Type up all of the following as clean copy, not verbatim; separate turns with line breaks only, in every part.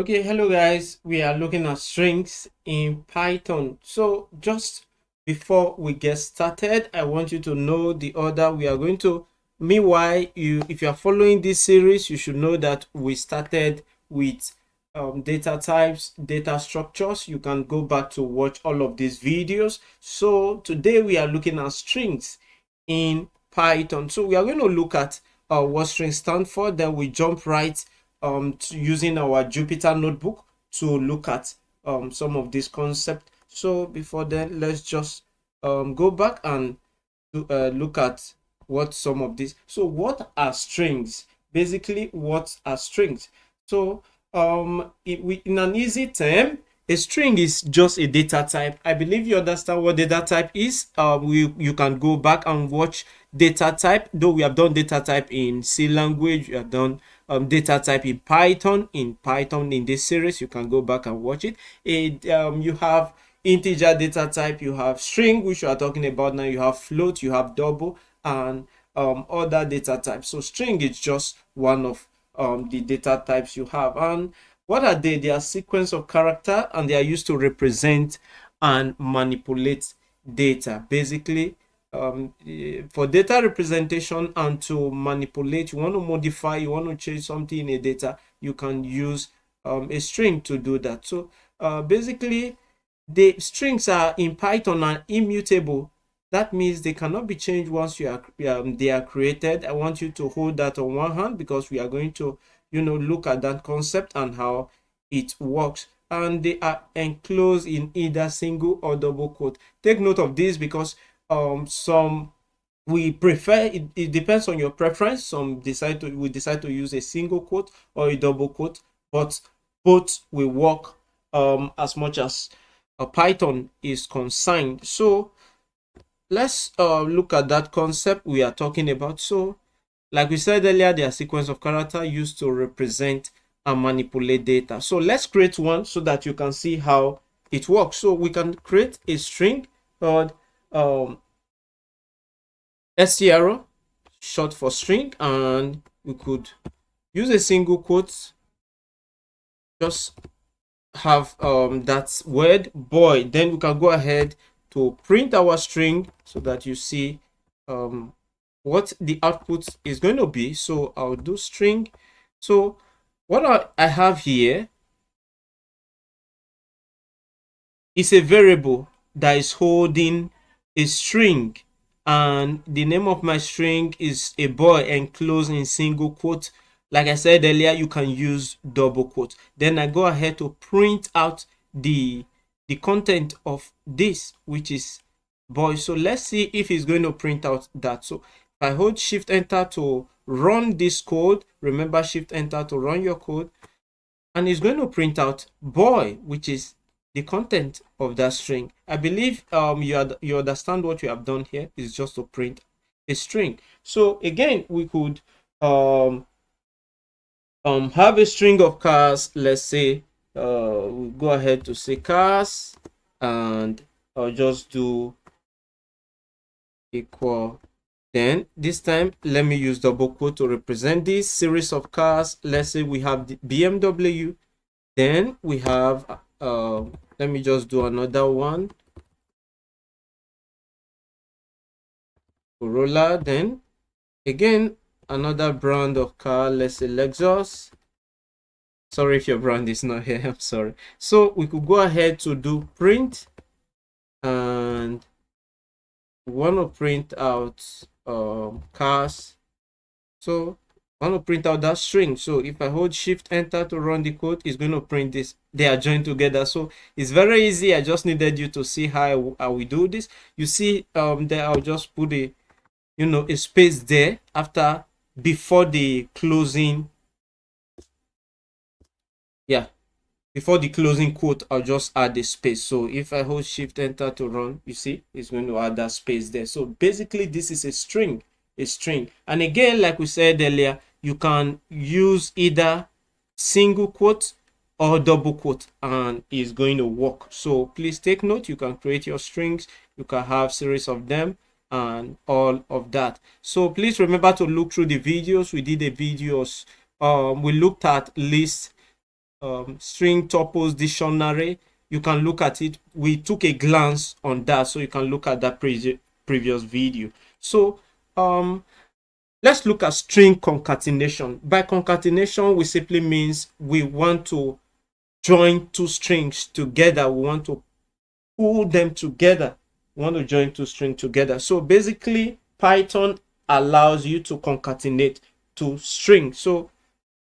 Okay, hello guys. We are looking at strings in Python. So just before we get started, I want you to know the order we are going to. Meanwhile, if you are following this series, you should know that we started with data types, data structures. You can go back to watch all of these videos. So today we are looking at strings in Python. So we are going to look at what strings stand for. Then we jump right to using our Jupyter notebook to look at some of this concept. So before then, let's just go back and look at what some of these. So what are strings? Basically, what are strings? So in an easy term, a string is just a data type. I believe you understand what data type is. You can go back and watch data type. Though we have done data type in C language, we have done data type in Python. In this series, you can go back and watch it. You have integer data type, you have string, which you are talking about now, you have float, you have double, and other data types. So string is just one of the data types you have. And what are they? They are sequence of character, and they are used to represent and manipulate data. Basically, for data representation and to manipulate, you want to modify, you want to change something in a data, you can use a string to do that. So basically, the strings are in Python are immutable. That means they cannot be changed once they are created. I want you to hold that on one hand because we are going to look at that concept and how it works. And they are enclosed in either single or double quote. Take note of this because some we prefer it depends on your preference. Some decide to use a single quote or a double quote, but both will work as much as Python is concerned. So let's look at that concept we are talking about. So like we said earlier, they are sequence of character used to represent and manipulate data. So let's create one so that you can see how it works. So we can create a string called str, short for string, and we could use a single quote, just have that word boy. Then we can go ahead to print our string so that you see what the output is going to be. So I'll do string. So what I have here is a variable that is holding a string, and the name of my string is a boy enclosed in single quote. Like I said earlier, you can use double quote. Then I go ahead to print out the content of this, which is boy. So let's see if it's going to print out that. So if I hold shift enter to run this code, remember shift enter to run your code, and it's going to print out boy, which is the content of that string. I believe you understand what you have done here is just to print a string. So again, we could have a string of cars. Let's say we'll go ahead to say cars, and I'll just do equal. Then this time, let me use double quote to represent this series of cars. Let's say we have the BMW. Then we have, let me just do another one, Corolla. Then again, another brand of car, let's say Lexus. Sorry if your brand is not here, I'm sorry. So we could go ahead to do print, and we want to print out cars. So I want to print out that string. So if I hold shift enter to run the code, it's going to print this. They are joined together. So it's very easy. I just needed you to see how we do this. You see there, I'll just put a a space there after before the closing. Yeah, before the closing quote, I'll just add the space. So if I hold shift enter to run, you see it's going to add that space there. So basically this is a string. And again, like we said earlier, you can use either single quote or double quote, and it's going to work. So please take note, you can create your strings, you can have series of them and all of that. So please remember to look through the videos. We did a videos, we looked at list string tuples dictionary, you can look at it. We took a glance on that, so you can look at that previous video. So let's look at string concatenation. By concatenation, we simply means we want to join two strings together. We want to pull them together. We want to join two strings together. So basically, Python allows you to concatenate two strings. So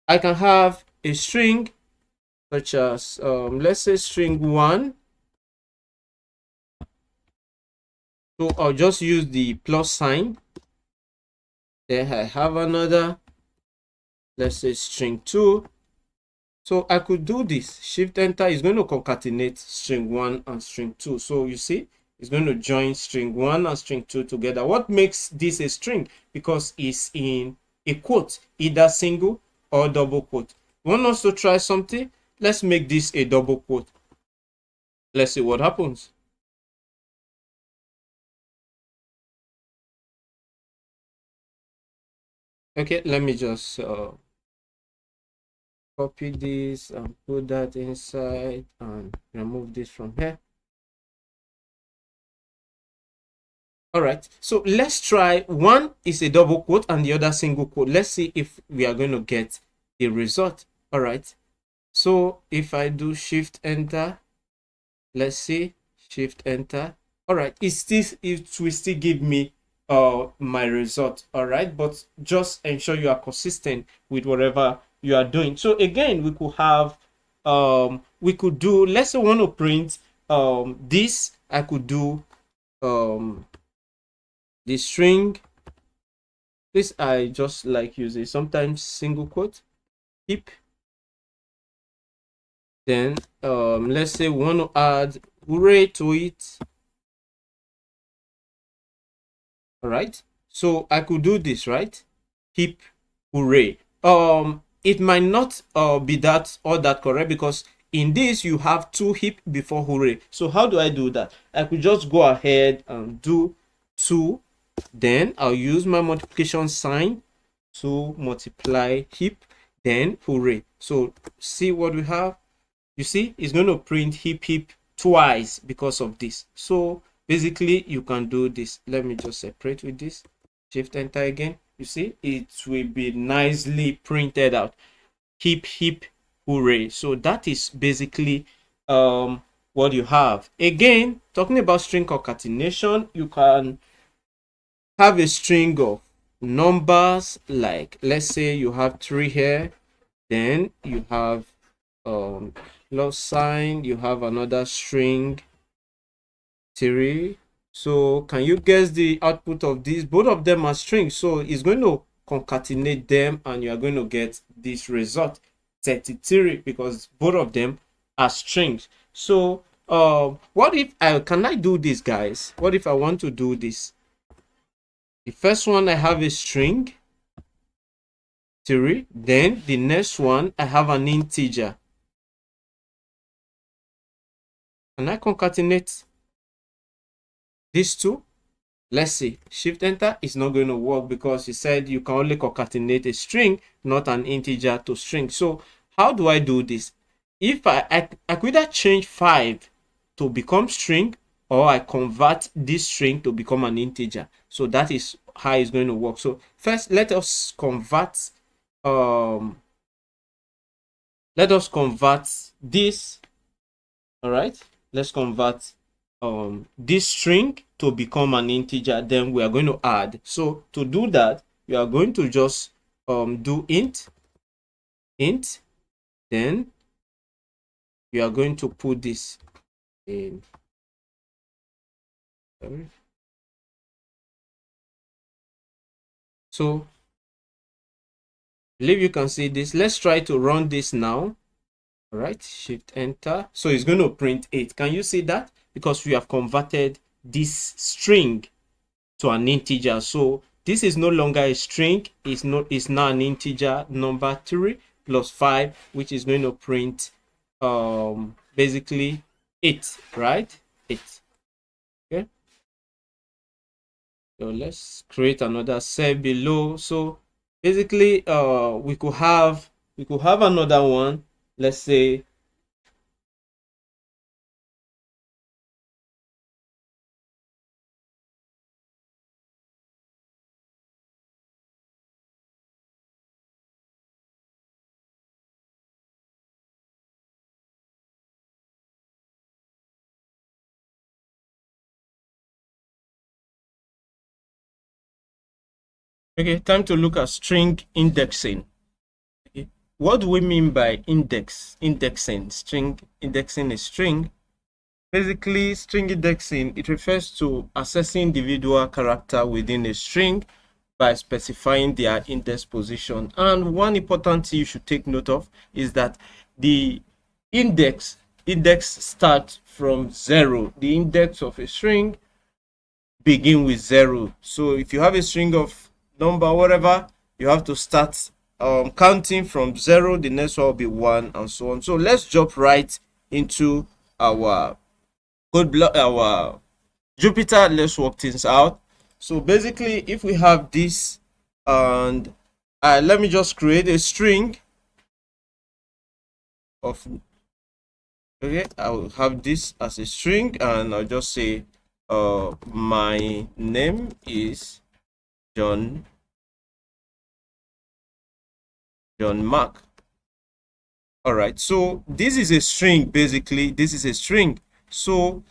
I can have a string such as let's say string 1. So I'll just use the plus sign. Then I have another, let's say string 2. So I could do this. Shift enter is going to concatenate string 1 and string 2. So you see, it's going to join string 1 and string 2 together. What makes this a string? Because it's in a quote, either single or double quote. Want us to try something? Let's make this a double quote. Let's see what happens. Okay, let me just copy this and put that inside and remove this from here. All right, so let's try. One is a double quote and the other single quote. Let's see if we are going to get the result. All right, so if I do shift enter, let's see, shift enter. All right, it will still give me my result. All right, but just ensure you are consistent with whatever you are doing. So again, we could have we could do, let's say we want to print this. I could do the string. This I just like using sometimes single quote, keep. Then let's say we want to add hooray to it. All right, so I could do this, right? Hip hooray. It might not be that or that correct, because in this you have two hip before hooray. So how do I do that? I could just go ahead and do 2, then I'll use my multiplication sign to multiply hip, then hooray. So see what we have. You see, it's going to print hip hip twice because of this. So basically you can do this. Let me just separate with this, shift enter again. You see, it will be nicely printed out, hip hip hooray. So that is basically what you have. Again, talking about string concatenation, you can have a string of numbers, like let's say you have 3 here, then you have plus sign, you have another string 3. So can you guess the output of these? Both of them are strings, so it's going to concatenate them and you are going to get this result 33, because both of them are strings. So what if I do this, guys? What if I want to do this? The first one I have a string 3, then the next one I have an integer. Can I concatenate these two? Let's see. Shift enter is not going to work because you said you can only concatenate a string, not an integer to string. So how do I do this? If I could either change 5 to become string, or I convert this string to become an integer. So that is how it's going to work. So first, let us convert this. All right, let's convert this string to become an integer, then we are going to add. So to do that, you are going to just do int, then you are going to put this in. Sorry. So I believe you can see this. Let's try to run this now. All right, shift enter. So it's going to print 8. Can you see that? Because we have converted this string to an integer. So this is no longer a string, it's now an integer number 3 plus 5, which is going to print basically 8, right? 8. Okay, so let's create another cell below. So basically we could have another one. let's say okay, time to look at string indexing. Okay. What do we mean by indexing? String indexing is string. Basically, string indexing, it refers to accessing individual character within a string by specifying their index position. And one important thing you should take note of is that the index starts from 0. The index of a string begin with 0. So if you have a string of number, whatever, you have to start counting from 0. The next one will be 1, and so on. So let's jump right into our code block, our Jupyter. Let's work things out. So basically, if we have this, and let me just create a string of, okay, I will have this as a string, and I'll just say my name is John Mark. All right, so this is a string. Basically, this is a string. So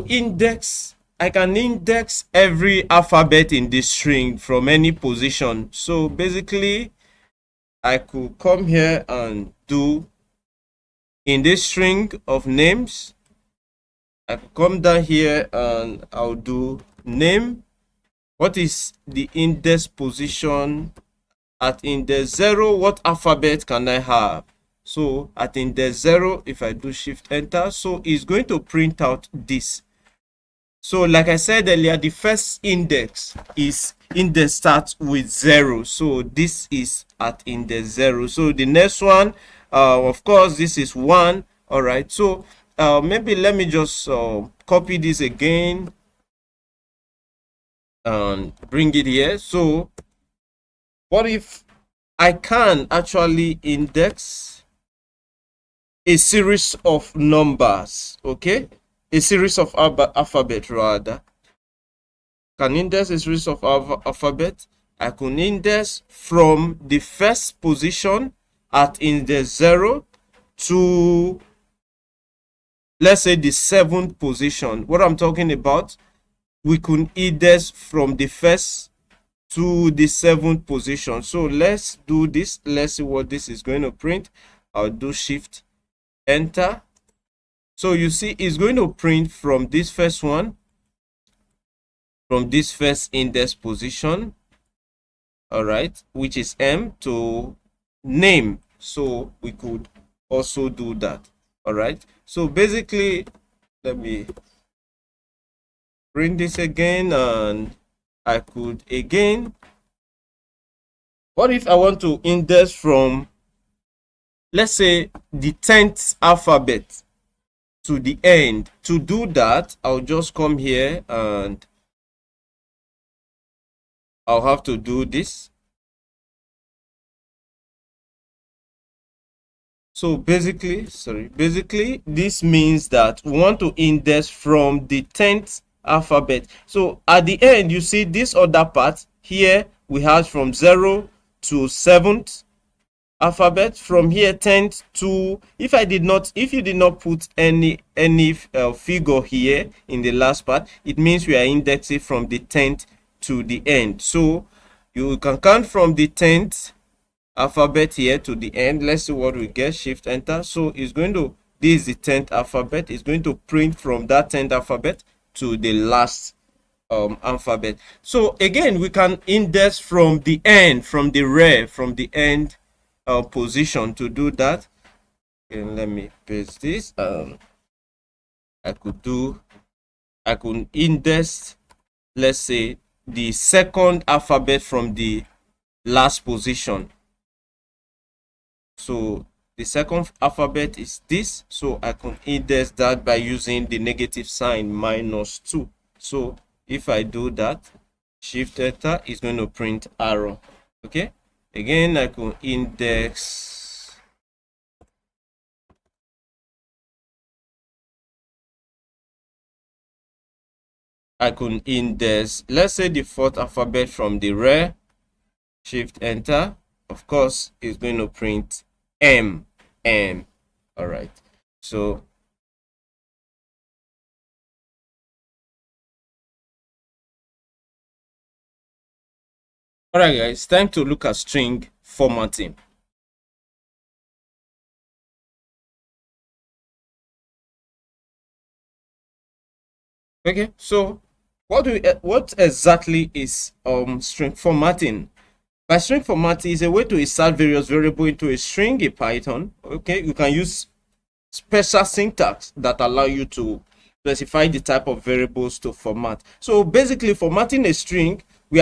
index, I can index every alphabet in this string from any position. So basically, I could come here and do, in this string of names, I could come down here and I'll do name. What is the index position? At index 0, what alphabet can I have? So at index 0, if I do shift enter, so it's going to print out this. So like I said earlier, the first index starts with 0. So this is at index 0. So the next one, of course, this is 1. All right. So maybe let me just copy this again and bring it here. So what if I can actually index a series of numbers? Okay, a series of alphabet rather. Can index a series of alphabet. I can index from the first position at index 0 to, let's say, the 7th position. What I'm talking about, we could index from the first to the 7th position. So let's do this. Let's see what this is going to print. I'll do shift enter. So you see it's going to print from this first one, from this first index position, all right, which is M, to name. So we could also do that. All right, so basically, let me bring this again, and I could again, what if I want to index from, let's say, the 10th alphabet to the end? To do that, I'll just come here and I'll have to do this. So basically, this means that we want to index from the 10th alphabet. So at the end, you see this other part here, we have from 0 to 7th alphabet. From here, 10th to, if you did not put any figure here in the last part, it means we are indexing from the 10th to the end. So you can count from the 10th alphabet here to the end. Let's see what we get. Shift enter. So it's going to, this is the 10th alphabet. It's going to print from that 10th alphabet to the last alphabet. So again, we can index from the end, from the end position. To do that, okay, let me paste this. I could index, let's say, the second alphabet from the last position. So the second alphabet is this, so I can index that by using the negative sign -2. So if I do that, shift enter, is going to print arrow. Okay, Again, I could index let's say the fourth alphabet from the rare, shift enter. Of course, it's going to print M. All right. So all right, guys, time to look at string formatting. Okay, so what exactly is string formatting? By string formatting is a way to insert various variables into a string in Python. Okay, you can use special syntax that allow you to specify the type of variables to format. So basically, formatting a string, we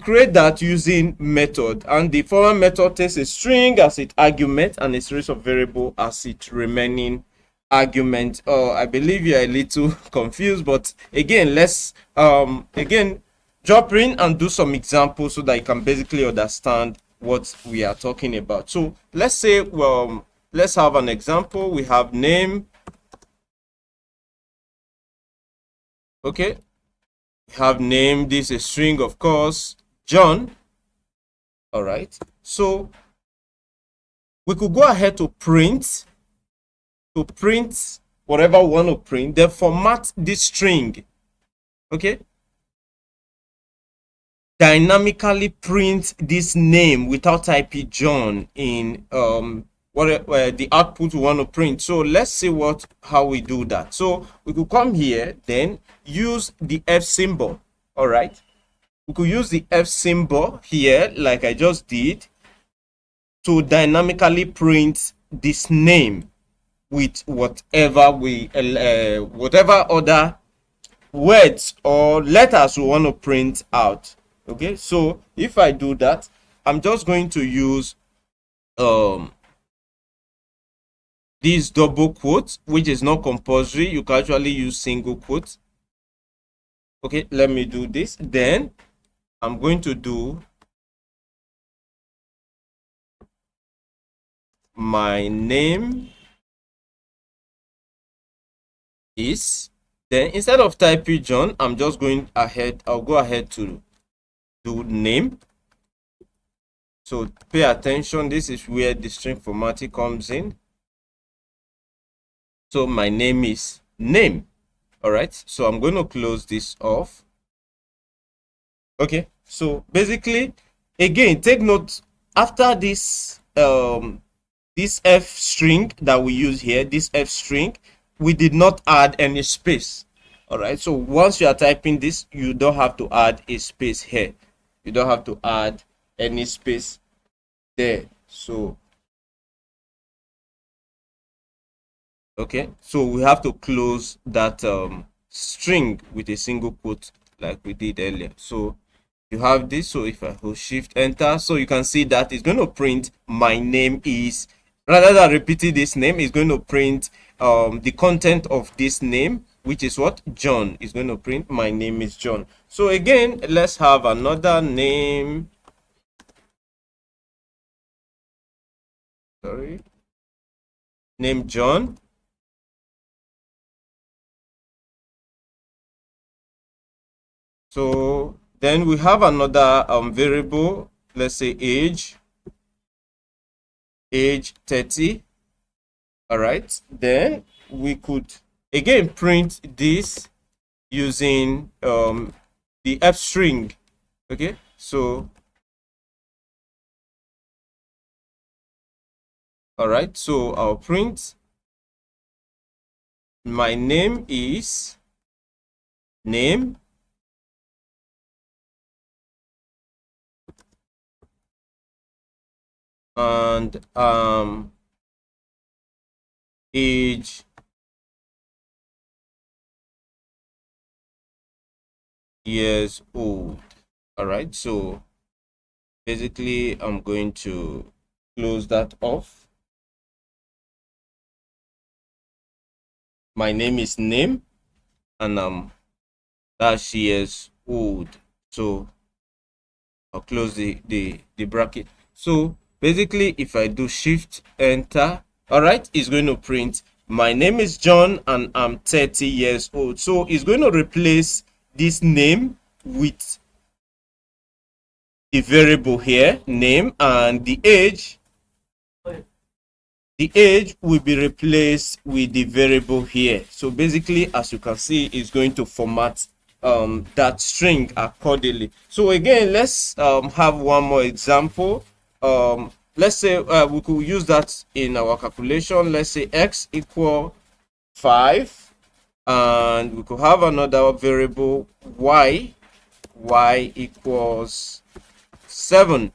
create that using method, and the format method takes a string as its argument and a series of variable as its remaining argument. I believe you're a little confused, but again, let's again drop in and do some examples so that you can basically understand what we are talking about. So let's say, let's have an example. We have name. Okay, we have name. This is a string, of course, John. All right, so we could go ahead to print whatever we want to print, then format this string. Okay, dynamically print this name without typing John in the output we want to print. So let's see how we do that. So we could come here, then use the F symbol. All right, we could use the F symbol here like I just did to dynamically print this name with whatever other words or letters we want to print out. Okay, so if I do that, I'm just going to use these double quotes, which is not compulsory. You can actually use single quotes. Okay, let me do this. Then I'm going to do my name is, then instead of typing John, I'm just going ahead, I'll go ahead to do name. So pay attention, this is where the string formatting comes in. So my name is name. All right, so I'm going to close this off. Okay, so basically, again, take note, after this this F string that we use here, this F string, we did not add any space. All right, so once you are typing this, you don't have to add a space here. You don't have to add any space there. So okay, so we have to close that string with a single quote like we did earlier. So you have this. So if I hold shift enter, so you can see that it's going to print my name is, rather than repeating this name, it's going to print the content of this name, which is what? John. Is going to print my name is John. So again, let's have another name. Sorry, name John. So then we have another variable, let's say age 30. All right, then we could again print this using the F string. Okay, so all right, so I'll print my name is name, and age years old. All right, so basically I'm going to close that off. My name is name, and that's years old. So I'll close the bracket. So basically, if I do shift enter, all right, it's going to print my name is John and I'm 30 years old. So it's going to replace this name with the variable here, name, and the age will be replaced with the variable here. So basically, as you can see, it's going to format that string accordingly. So again, let's have one more example. Let's say we could use that in our calculation. Let's say x equal 5, and we could have another variable y equals 7.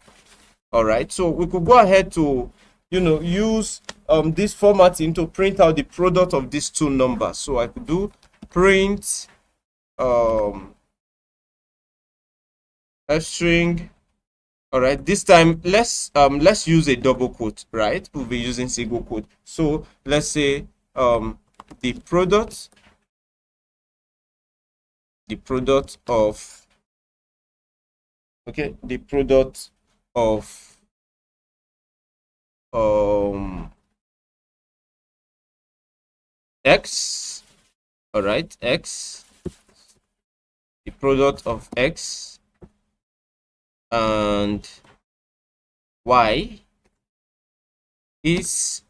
All right, so we could go ahead to use this formatting to print out the product of these two numbers. So I could do print a string. All right, this time let's use a double quote, right? We'll be using single quote. So let's say the product of the product of x, all right, x, the product of x and y is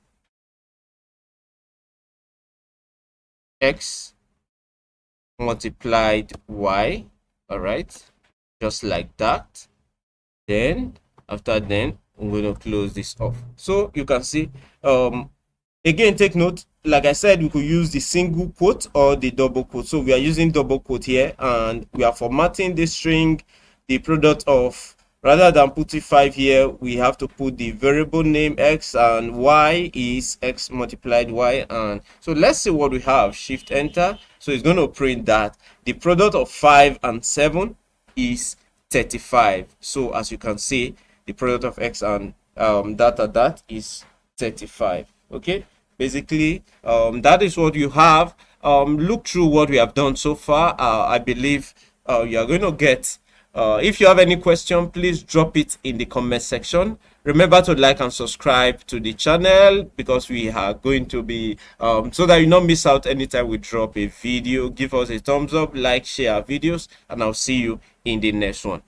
x multiplied y. All right, just like that. Then after then I'm going to close this off. So you can see again, take note, like I said, we could use the single quote or the double quote. So we are using double quote here, and we are formatting the string, the product of, rather than putting 5 here, we have to put the variable name x, and y is x multiplied y. And so let's see what we have. Shift enter. So it's going to print that the product of 5 and 7 is 35. So as you can see, the product of x and that is 35. Okay, basically that is what you have. Look through what we have done so far. I believe you are going to get if you have any question, please drop it in the comment section. Remember to like and subscribe to the channel, because we are going to be so that you don't miss out anytime we drop a video. Give us a thumbs up, like, share our videos, and I'll see you in the next one.